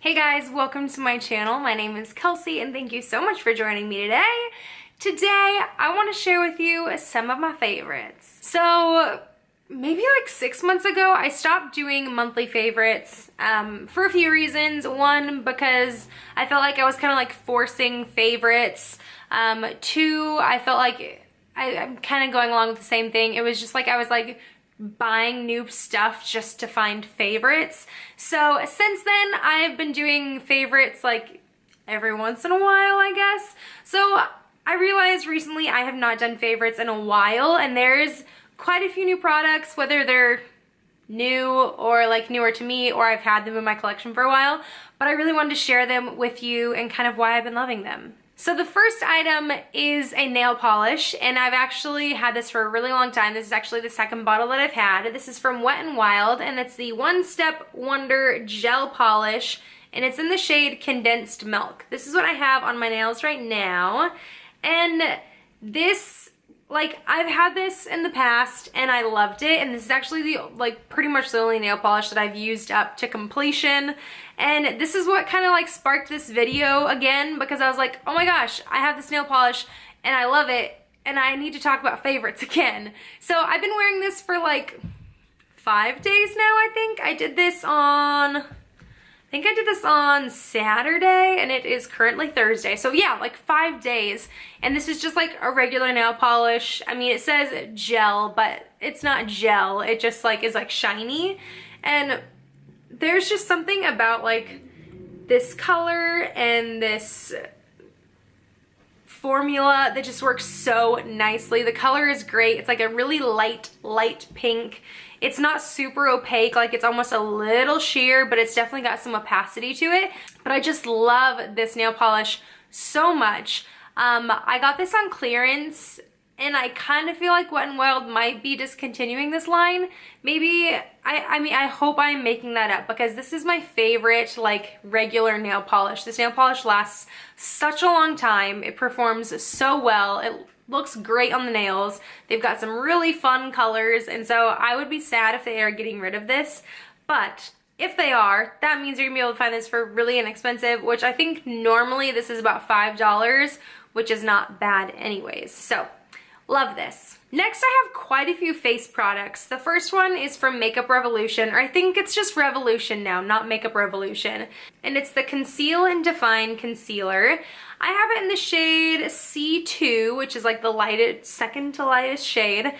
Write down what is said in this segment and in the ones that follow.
Hey guys, welcome to my channel. My name is Kelsey and thank you so much for joining me today. Today, I want to share with you some of my favorites. So, maybe like 6 months ago, I stopped doing monthly favorites for a few reasons. One, because I felt like I was kind of like forcing favorites. Two, I felt like I'm kind of going along with the same thing. It was just like I was like buying new stuff just to find favorites. So since then, I've been doing favorites like every once in a while, I guess. So I realized recently I have not done favorites in a while, and there's quite a few new products, whether they're new or like newer to me or I've had them in my collection for a while, but I really wanted to share them with you and kind of why I've been loving them. So the first item is a nail polish, and I've actually had this for a really long time. This is actually the second bottle that I've had. This is from Wet n Wild, and it's the One Step Wonder Gel Polish, and it's in the shade Condensed Milk. This is what I have on my nails right now, and this, like, I've had this in the past and I loved it, and this is actually the, like, pretty much the only nail polish that I've used up to completion. And this is what kind of like sparked this video again, because I was like, oh my gosh, I have this nail polish and I love it and I need to talk about favorites again. So I've been wearing this for like 5 days now, I think. I did this on Saturday and it is currently Thursday. So yeah, like 5 days. And this is just like a regular nail polish. I mean, it says gel, but it's not gel. It just like is like shiny. And there's just something about like this color and this formula that just works so nicely. The color is great. It's like a really light pink. It's not super opaque, like it's almost a little sheer, but it's definitely got some opacity to it. But I just love this nail polish so much. I got this on clearance, and I kind of feel like Wet n Wild might be discontinuing this line. Maybe, I mean, I hope I'm making that up, because this is my favorite, like, regular nail polish. This nail polish lasts such a long time. It performs so well. It looks great on the nails. They've got some really fun colors, and so I would be sad if they are getting rid of this. But if they are, that means you're gonna be able to find this for really inexpensive, which I think normally this is about $5, which is not bad anyways. So, love this. Next, I have quite a few face products. The first one is from Makeup Revolution, or I think it's just Revolution now, not Makeup Revolution. And it's the Conceal and Define Concealer. I have it in the shade C2, which is like the second to lightest shade.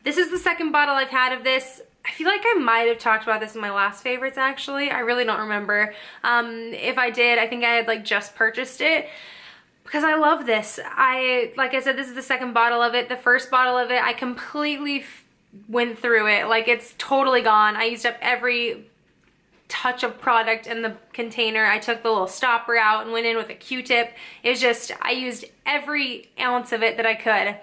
This is the second bottle I've had of this. I feel like I might have talked about this in my last favorites, actually. I really don't remember. If I did, I think I had like just purchased it, because I love this. Like I said, this is the second bottle of it. The first bottle of it, I completely went through it. Like, it's totally gone. I used up every touch of product in the container. I took the little stopper out and went in with a Q-tip. It was just, I used every ounce of it that I could.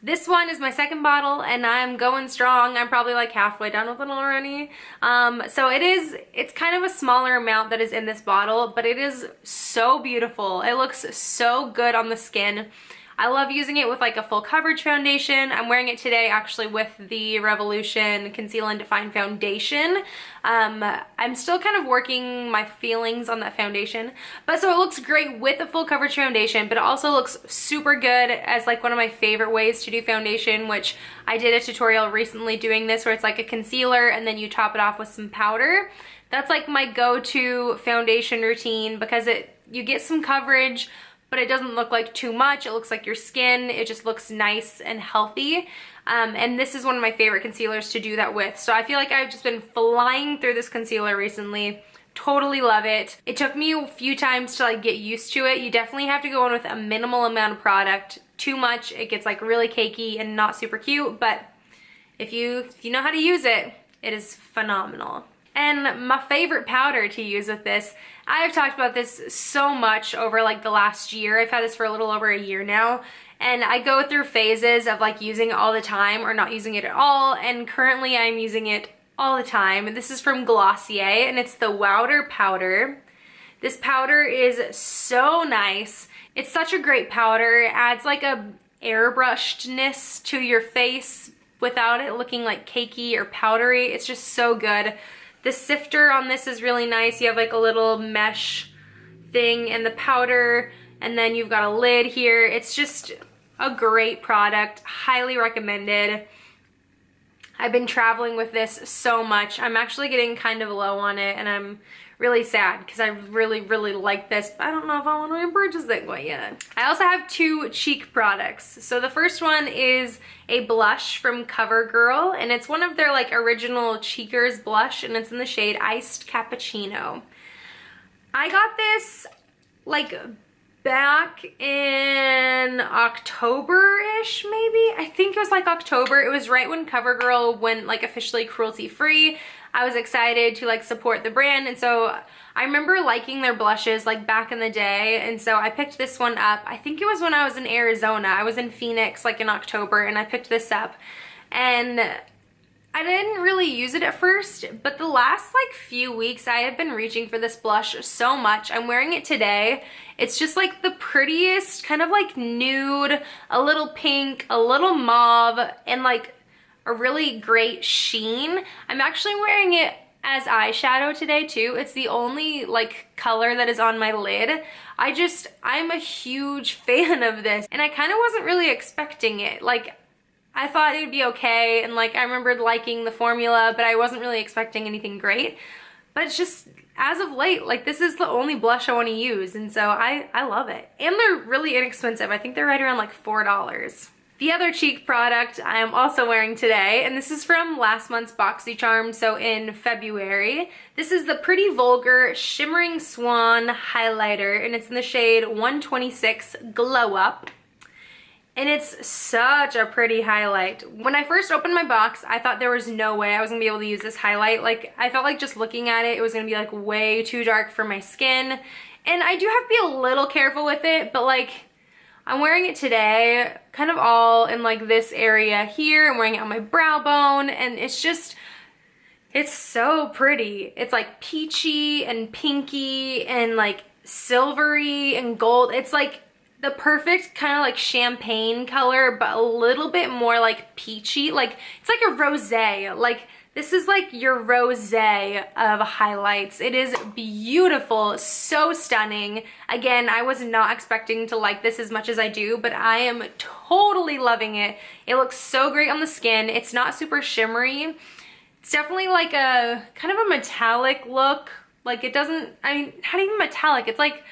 This one is my second bottle, and I'm going strong. I'm probably like halfway done with it already. So it's kind of a smaller amount that is in this bottle, but it is so beautiful. It looks so good on the skin. I love using it with like a full coverage foundation. I'm wearing it today actually with the Revolution Conceal and Define Foundation. I'm still kind of working my feelings on that foundation. But so it looks great with a full coverage foundation, but it also looks super good as like one of my favorite ways to do foundation, which I did a tutorial recently doing this, where it's like a concealer and then you top it off with some powder. That's like my go-to foundation routine, because you get some coverage, but it doesn't look like too much. It looks like your skin. It just looks nice and healthy. And this is one of my favorite concealers to do that with. So I feel like I've just been flying through this concealer recently. Totally love it. It took me a few times to like get used to it. You definitely have to go in with a minimal amount of product. Too much, it gets like really cakey and not super cute. But if you know how to use it, it is phenomenal. And my favorite powder to use with this, I've talked about this so much over like the last year. I've had this for a little over a year now, and I go through phases of like using it all the time or not using it at all, and currently I'm using it all the time. And this is from Glossier, and it's the Wowder powder. This powder is so nice. It's such a great powder. It adds like a airbrushedness to your face without it looking like cakey or powdery. It's just so good. The sifter on this is really nice. You have like a little mesh thing in the powder, and then you've got a lid here. It's just a great product, highly recommended. I've been traveling with this so much. I'm actually getting kind of low on it, and I'm really sad because I really, really like this. But I don't know if I want to purchase it quite yet. I also have two cheek products. So the first one is a blush from CoverGirl, and it's one of their like original Cheekers blush, and it's in the shade Iced Cappuccino. I got this like back in October-ish, maybe? I think it was like October. It was right when CoverGirl went like officially cruelty-free. I was excited to like support the brand, and so I remember liking their blushes like back in the day, and so I picked this one up. I think it was when I was in Arizona. I was in Phoenix like in October, and I picked this up, and I didn't really use it at first, but the last like few weeks I have been reaching for this blush so much. I'm wearing it today. It's just like the prettiest, kind of like nude, a little pink, a little mauve, and like a really great sheen. I'm actually wearing it as eyeshadow today too. It's the only like color that is on my lid. I'm a huge fan of this, and I kind of wasn't really expecting it. Like, I thought it would be okay, and like I remembered liking the formula, but I wasn't really expecting anything great. But it's just, as of late, like this is the only blush I want to use, and so I love it. And they're really inexpensive. I think they're right around like $4. The other cheek product I am also wearing today, and this is from last month's BoxyCharm, so in February. This is the Pretty Vulgar Shimmering Swan Highlighter, and it's in the shade 126 Glow Up. And it's such a pretty highlight. When I first opened my box, I thought there was no way I was gonna be able to use this highlight. Like, I felt like just looking at it, it was gonna be like way too dark for my skin. And I do have to be a little careful with it, but like, I'm wearing it today, kind of all in like this area here. I'm wearing it on my brow bone, and it's just, it's so pretty. It's like peachy and pinky and like silvery and gold. It's like the perfect kind of like champagne color, but a little bit more like peachy. Like, it's like a rosé. Like, this is like your rosé of highlights. It is beautiful, so stunning. Again, I was not expecting to like this as much as I do, but I am totally loving it. It looks so great on the skin. It's not super shimmery. It's definitely like a kind of a metallic look. Like, it doesn't, I mean, not even metallic. It's like,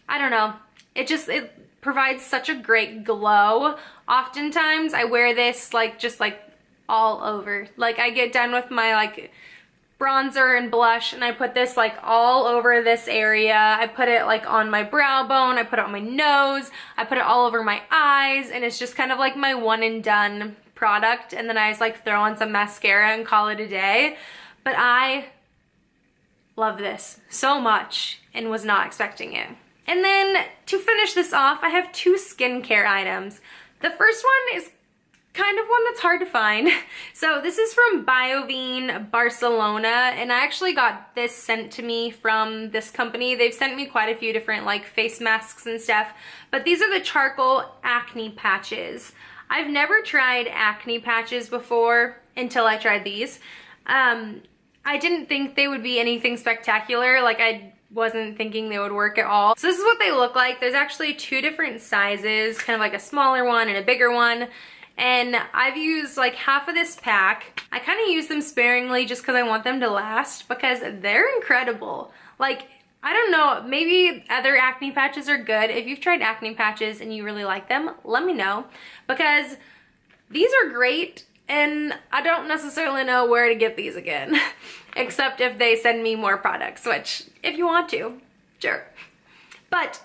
I don't know. It provides such a great glow. Oftentimes I wear this like just like all over. Like, I get done with my like bronzer and blush, and I put this like all over this area. I put it like on my brow bone, I put it on my nose, I put it all over my eyes, and it's just kind of like my one and done product. And then I just like throw on some mascara and call it a day. But I love this so much and was not expecting it. And then to finish this off, I have two skincare items. The first one is kind of one that's hard to find. So this is from Biovine Barcelona, and I actually got this sent to me from this company. They've sent me quite a few different like face masks and stuff, but these are the charcoal acne patches. I've never tried acne patches before until I tried these. I didn't think they would be anything spectacular. Like, I wasn't thinking they would work at all. So this is what they look like. There's actually two different sizes, kind of like a smaller one and a bigger one. And I've used like half of this pack. I kind of use them sparingly just because I want them to last, because they're incredible. Like, I don't know, maybe other acne patches are good. If you've tried acne patches and you really like them, let me know, because these are great, and I don't necessarily know where to get these again, except if they send me more products, which, if you want to, sure. But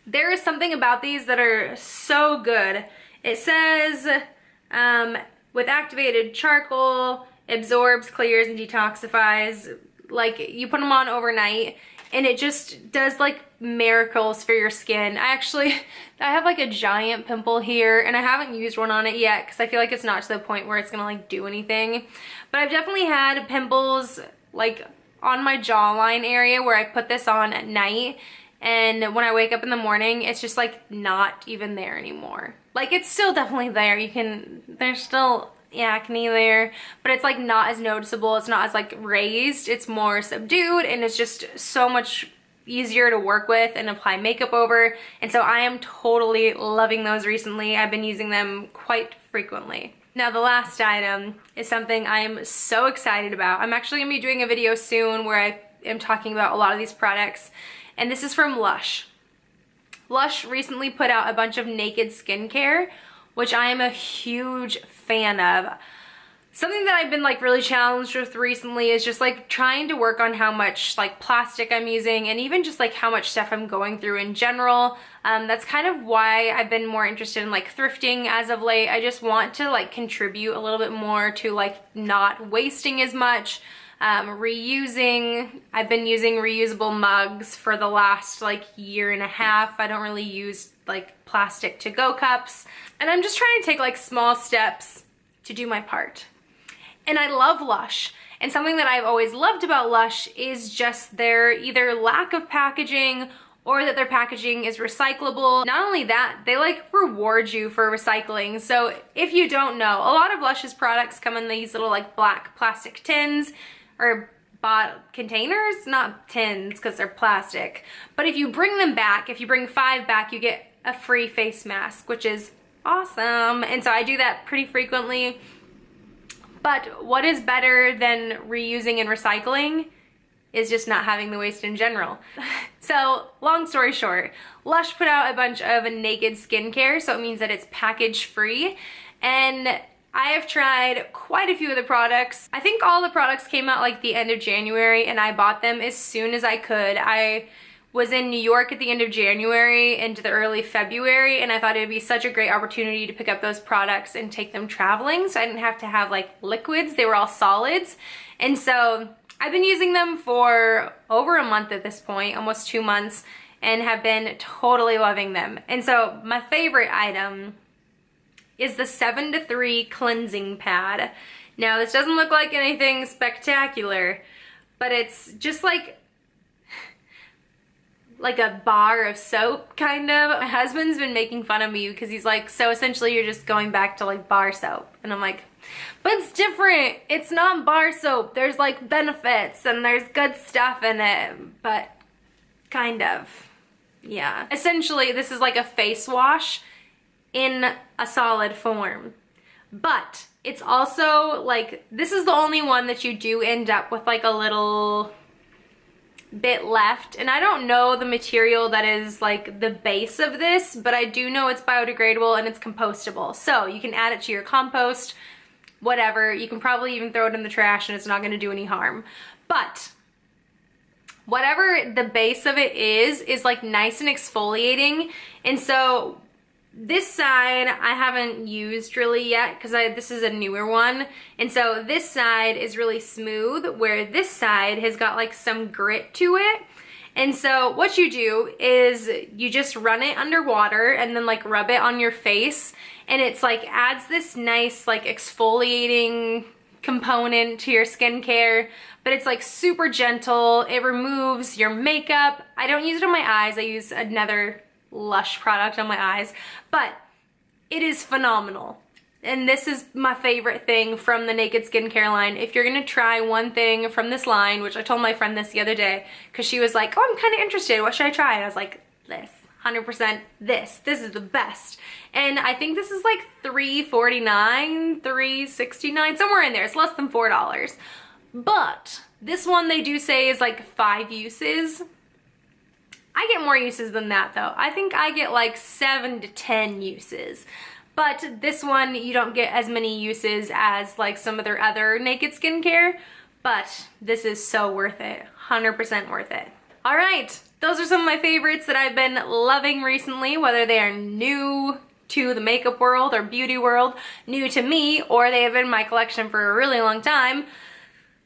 there is something about these that are so good. It says, with activated charcoal, absorbs, clears, and detoxifies. Like, you put them on overnight, and it just does like miracles for your skin. I have like a giant pimple here, and I haven't used one on it yet because I feel like it's not to the point where it's gonna like do anything. But I've definitely had pimples like on my jawline area where I put this on at night, and when I wake up in the morning, it's just like not even there anymore. Like, it's still definitely there. They're still acne there, but it's like not as noticeable. It's not as like raised. It's more subdued, and it's just so much easier to work with and apply makeup over. And so I am totally loving those recently. I've been using them quite frequently. Now the last item is something I'm so excited about. I'm actually gonna be doing a video soon where I am talking about a lot of these products, and this is from Lush. Lush recently put out a bunch of naked skincare, which I am a huge fan of. Something that I've been like really challenged with recently is just like trying to work on how much like plastic I'm using, and even just like how much stuff I'm going through in general. That's kind of why I've been more interested in like thrifting as of late. I just want to like contribute a little bit more to like not wasting as much. Reusing. I've been using reusable mugs for the last like year and a half. I don't really use like plastic to-go cups, and I'm just trying to take like small steps to do my part. And I love Lush, and something that I've always loved about Lush is just their either lack of packaging or that their packaging is recyclable. Not only that, they like reward you for recycling. So if you don't know, a lot of Lush's products come in these little like black plastic tins or containers, not tins because they're plastic. But if you bring them back, if you bring 5 back, you get a free face mask, which is awesome. And so I do that pretty frequently. But what is better than reusing and recycling is just not having the waste in general. So long story short, Lush put out a bunch of naked skincare, so it means that it's package free. And I have tried quite a few of the products. I think all the products came out like the end of January, and I bought them as soon as I could. I was in New York at the end of January into the early February, and I thought it would be such a great opportunity to pick up those products and take them traveling, so I didn't have to have like liquids. They were all solids. And so I've been using them for over a month at this point, almost 2 months, and have been totally loving them. And so my favorite item is the 7 to 3 cleansing pad. Now this doesn't look like anything spectacular, but it's just like a bar of soap, kind of. My husband's been making fun of me because he's like, so essentially you're just going back to like bar soap. And I'm like, but it's different. It's not bar soap. There's like benefits and there's good stuff in it, but kind of, yeah. Essentially, this is like a face wash in a solid form. But it's also like, this is the only one that you do end up with like a little bit left, and I don't know the material that is like the base of this, but I do know it's biodegradable and it's compostable, so you can add it to your compost, whatever. You can probably even throw it in the trash and it's not going to do any harm. But whatever the base of it is like nice and exfoliating. And so this side I haven't used really yet because this is a newer one, and so this side is really smooth, where this side has got like some grit to it. And so what you do is you just run it under water and then like rub it on your face, and it's like adds this nice like exfoliating component to your skincare, but it's like super gentle. It removes your makeup. I don't use it on my eyes. I use another Lush product on my eyes, but it is phenomenal. And this is my favorite thing from the Naked Skincare line. If you're gonna try one thing from this line, which I told my friend this the other day, because she was like, oh, I'm kind of interested, what should I try? And I was like, this, 100% this is the best. And I think this is like $3.49, $3.69, somewhere in there. It's less than $4. But this one they do say is like 5 uses. I get more uses than that though. I think I get like 7 to 10 uses. But this one, you don't get as many uses as like some of their other Naked Skincare, but this is so worth it, 100% worth it. All right, those are some of my favorites that I've been loving recently, whether they are new to the makeup world or beauty world, new to me, or they have been in my collection for a really long time.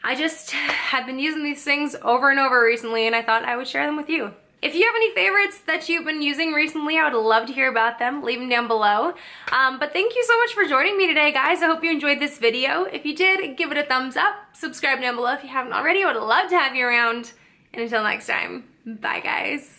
I just have been using these things over and over recently, and I thought I would share them with you. If you have any favorites that you've been using recently, I would love to hear about them. Leave them down below. But thank you so much for joining me today, guys. I hope you enjoyed this video. If you did, give it a thumbs up. Subscribe down below if you haven't already. I would love to have you around. And until next time, bye, guys.